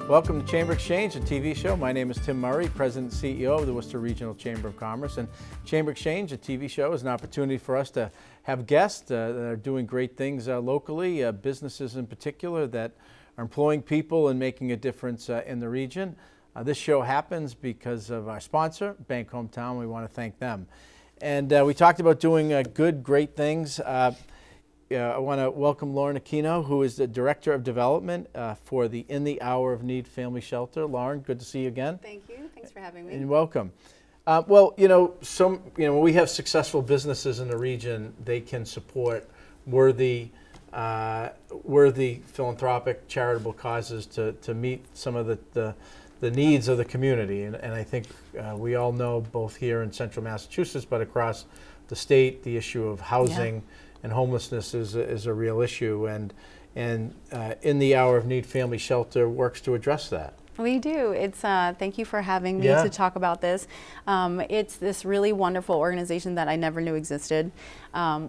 Welcome to Chamber Exchange, a TV show. My name is Tim Murray, President and CEO of the Worcester Regional Chamber of Commerce. And Chamber Exchange, a TV show, is an opportunity for us to have guests that are doing great things locally, businesses in particular that are employing people and making a difference in the region. This show happens because of our sponsor, Bank Hometown. We want to thank them. And we talked about doing great things. I want to welcome Lauren Aquino, who is the Director of Development for the In the Hour of Need Family Shelter. Lauren, good to see you again. Thank you. Thanks for having me. And welcome. When we have successful businesses in the region, they can support worthy philanthropic, charitable causes to meet some of the needs of the community. And I think we all know, both here in central Massachusetts, but across the state, the issue of housing and homelessness is a real issue, and In the Hour of Need Family Shelter works to address that. We do. It's thank you for having me to talk about this. It's this really wonderful organization that I never knew existed,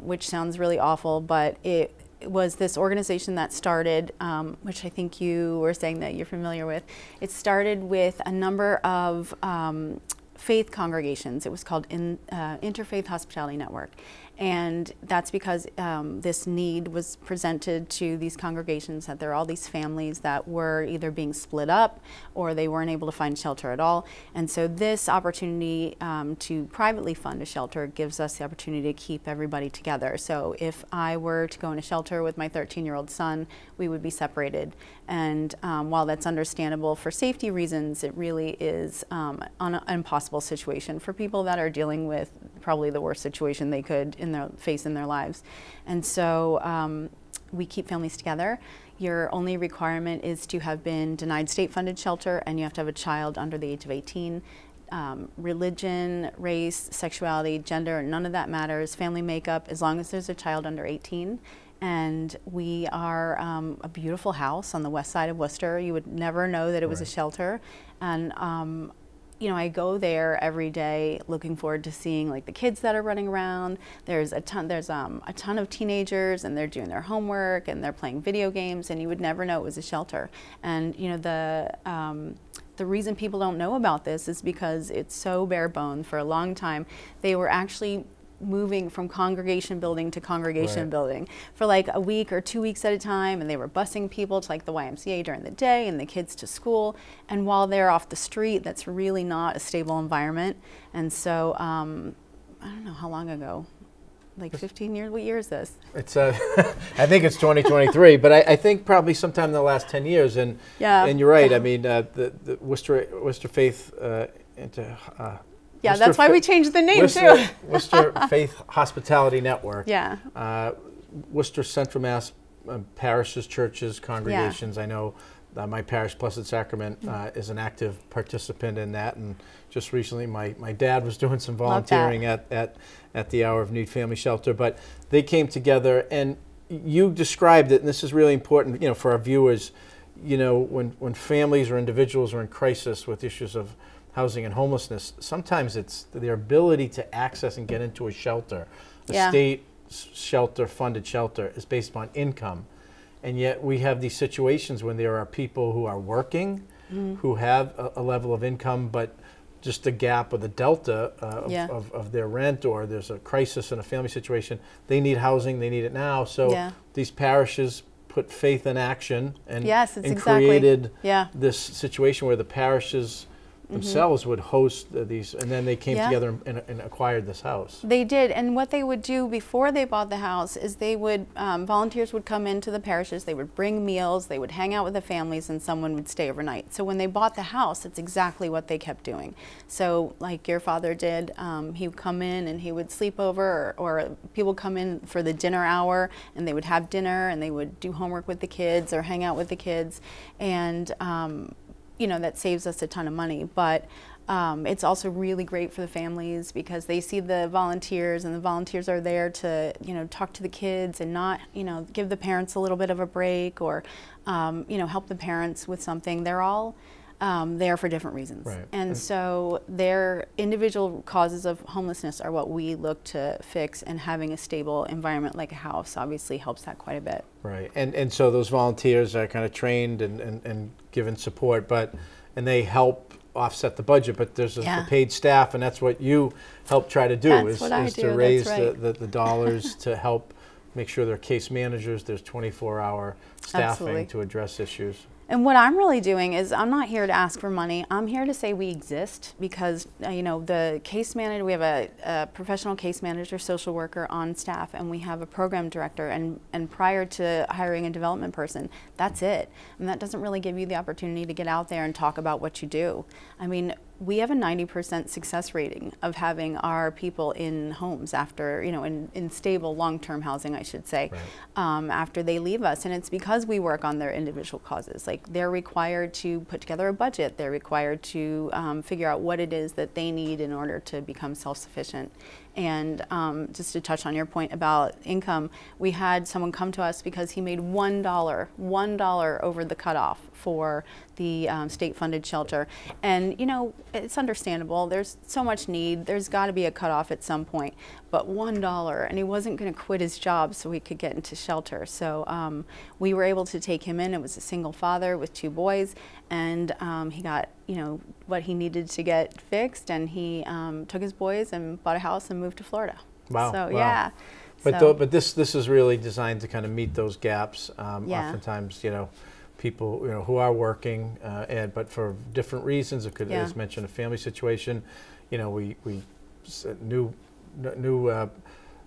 which sounds really awful, but it was this organization that started, which I think you were saying that you're familiar with. It started with a number of faith congregations. It was called Interfaith Hospitality Network. And that's because this need was presented to these congregations, that there are all these families that were either being split up or they weren't able to find shelter at all. And so this opportunity to privately fund a shelter gives us the opportunity to keep everybody together. So if I were to go in a shelter with my 13-year-old son, we would be separated. And while that's understandable for safety reasons, it really is an impossible situation for people that are dealing with probably the worst situation they could face in their lives. And so we keep families together. Your only requirement is to have been denied state-funded shelter, and you have to have a child under the age of 18. Religion, race, sexuality, gender, none of that matters. Family makeup, as long as there's a child under 18. And we are a beautiful house on the west side of Worcester. You would never know that it was a shelter. And you know, I go there every day looking forward to seeing like the kids that are running around. There's a ton of teenagers, and they're doing their homework and they're playing video games, and you would never know it was a shelter. And you know, the reason people don't know about this is because it's so bare bones. For a long time, they were actually moving from congregation building to congregation building for like a week or 2 weeks at a time, and they were busing people to like the YMCA during the day and the kids to school, and while they're off the street, that's really not a stable environment. And so I don't know how long ago, like 15 years, what year is this? It's I think it's 2023, but I think probably sometime in the last 10 years, and you're right. I mean, the Worcester Faith that's why we changed the name too. Worcester Faith Hospitality Network. Yeah. Worcester Central Mass parishes, churches, congregations. I know my parish, Blessed Sacrament, is an active participant in that. And just recently, my dad was doing some volunteering at the Hour of Need Family Shelter. But they came together, and you described it, and this is really important, you know, for our viewers. You know, when families or individuals are in crisis with issues of housing and homelessness, sometimes it's their ability to access and get into a shelter. A state shelter, funded shelter, is based upon income. And yet we have these situations when there are people who are working, who have a level of income, but just the gap or the delta of their rent, or there's a crisis in a family situation, they need housing, they need it now. So these parishes put faith in action and, created this situation where the parishes themselves would host these, and then they came together and acquired this house. They did, and what they would do before they bought the house is they would, volunteers would come into the parishes, they would bring meals, they would hang out with the families, and someone would stay overnight. So when they bought the house, it's exactly what they kept doing. So like your father did, he would come in and he would sleep over, or people would come in for the dinner hour, and they would have dinner, and they would do homework with the kids or hang out with the kids. And you know, that saves us a ton of money, but it's also really great for the families because they see the volunteers, and the volunteers are there to, you know, talk to the kids and not, you know, give the parents a little bit of a break, or, you know, help the parents with something. They're all there for different reasons. Right. And so their individual causes of homelessness are what we look to fix, and having a stable environment like a house obviously helps that quite a bit. Right. And so those volunteers are kind of trained and given support, and they help offset the budget, but there's the paid staff, and that's what you help try to do, is to raise the dollars to help make sure there are case managers, there's 24-hour staffing to address issues. And what I'm really doing is, I'm not here to ask for money. I'm here to say we exist, because you know, the case manager, we have a professional case manager, social worker on staff, and we have a program director, and prior to hiring a development person, that's it. And that doesn't really give you the opportunity to get out there and talk about what you do. I mean, we have a 90% success rating of having our people in homes after, you know, in stable long-term housing, I should say, after they leave us. And it's because we work on their individual causes. Like, they're required to put together a budget. They're required to figure out what it is that they need in order to become self-sufficient. And just to touch on your point about income, we had someone come to us because he made $1 over the cutoff for the state-funded shelter. And you know, it's understandable. There's so much need. There's got to be a cutoff at some point. But $1, and he wasn't going to quit his job so he could get into shelter. So we were able to take him in. It was a single father with 2 boys, and he got, you know, what he needed to get fixed, and he took his boys and bought a house and moved to Florida. Wow. So wow. yeah. But this is really designed to kind of meet those gaps. Oftentimes, you know, people, you know, who are working, but for different reasons. It could, as mentioned, a family situation. You know, we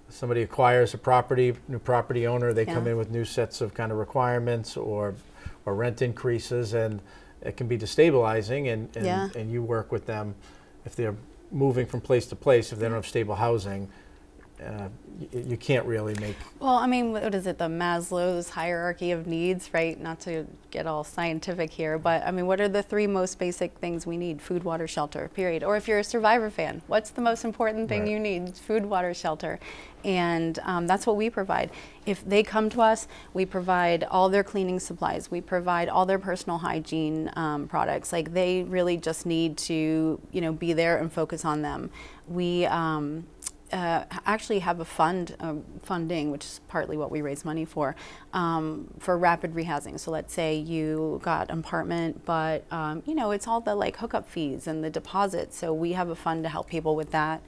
somebody acquires a property, new property owner, they come in with new sets of kind of requirements or rent increases, and it can be destabilizing, and you work with them if they're moving from place to place, if they don't have stable housing. You can't really make... Well, I mean, what is it, the Maslow's hierarchy of needs, right? Not to get all scientific here, but I mean, what are the 3 most basic things we need? Food, water, shelter, period. Or if you're a Survivor fan, what's the most important thing you need? Food, water, shelter. And that's what we provide. If they come to us, we provide all their cleaning supplies. We provide all their personal hygiene products. Like, they really just need to, you know, be there and focus on them. We actually have a funding, which is partly what we raise money for rapid rehousing. So let's say you got an apartment, but you know, it's all the like hookup fees and the deposits. So we have a fund to help people with that.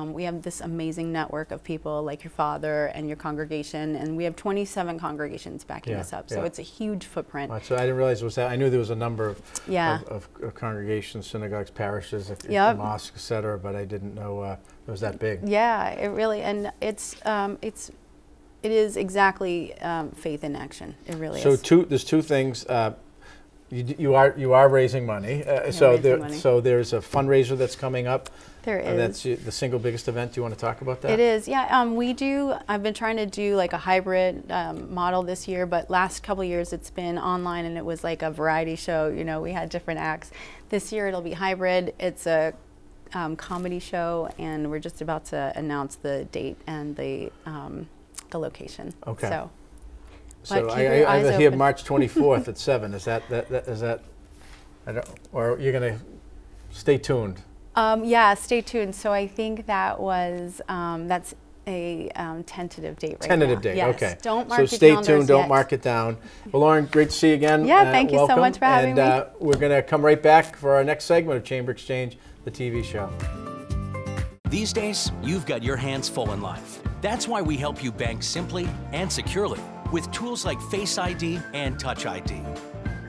We have this amazing network of people like your father and your congregation, and we have 27 congregations backing us up. So it's a huge footprint. So I didn't realize it was that. I knew there was a number of congregations, synagogues, parishes, mosques, et cetera, but I didn't know it was that big. Yeah, it really, and it is exactly faith in action. It really is. So there's 2 things. You are raising money. So there's a fundraiser that's coming up. There is. That's the single biggest event. Do you want to talk about that? It is, yeah. We do. I've been trying to do like a hybrid model this year, but last couple of years it's been online, and it was like a variety show. You know, we had different acts. This year it'll be hybrid. It's a comedy show, and we're just about to announce the date and the location. Okay. So I hear March 24th at 7. Is that? I don't. Or you're gonna stay tuned. Yeah, stay tuned. So I think that was that's a tentative date right now. Tentative date, yes. Okay. Don't mark so stay tuned, don't mark it down. Well, Lauren, great to see you again. Yeah, thank you so much for having me. And we're going to come right back for our next segment of Chamber Exchange, the TV show. These days, you've got your hands full in life. That's why we help you bank simply and securely with tools like Face ID and Touch ID.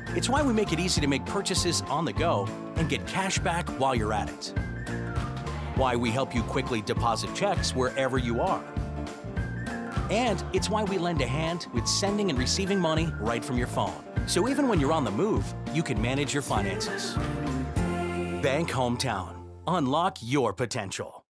It's why we make it easy to make purchases on the go and get cash back while you're at it. Why we help you quickly deposit checks wherever you are. And it's why we lend a hand with sending and receiving money right from your phone. So even when you're on the move, you can manage your finances. Bank Hometown. Unlock your potential.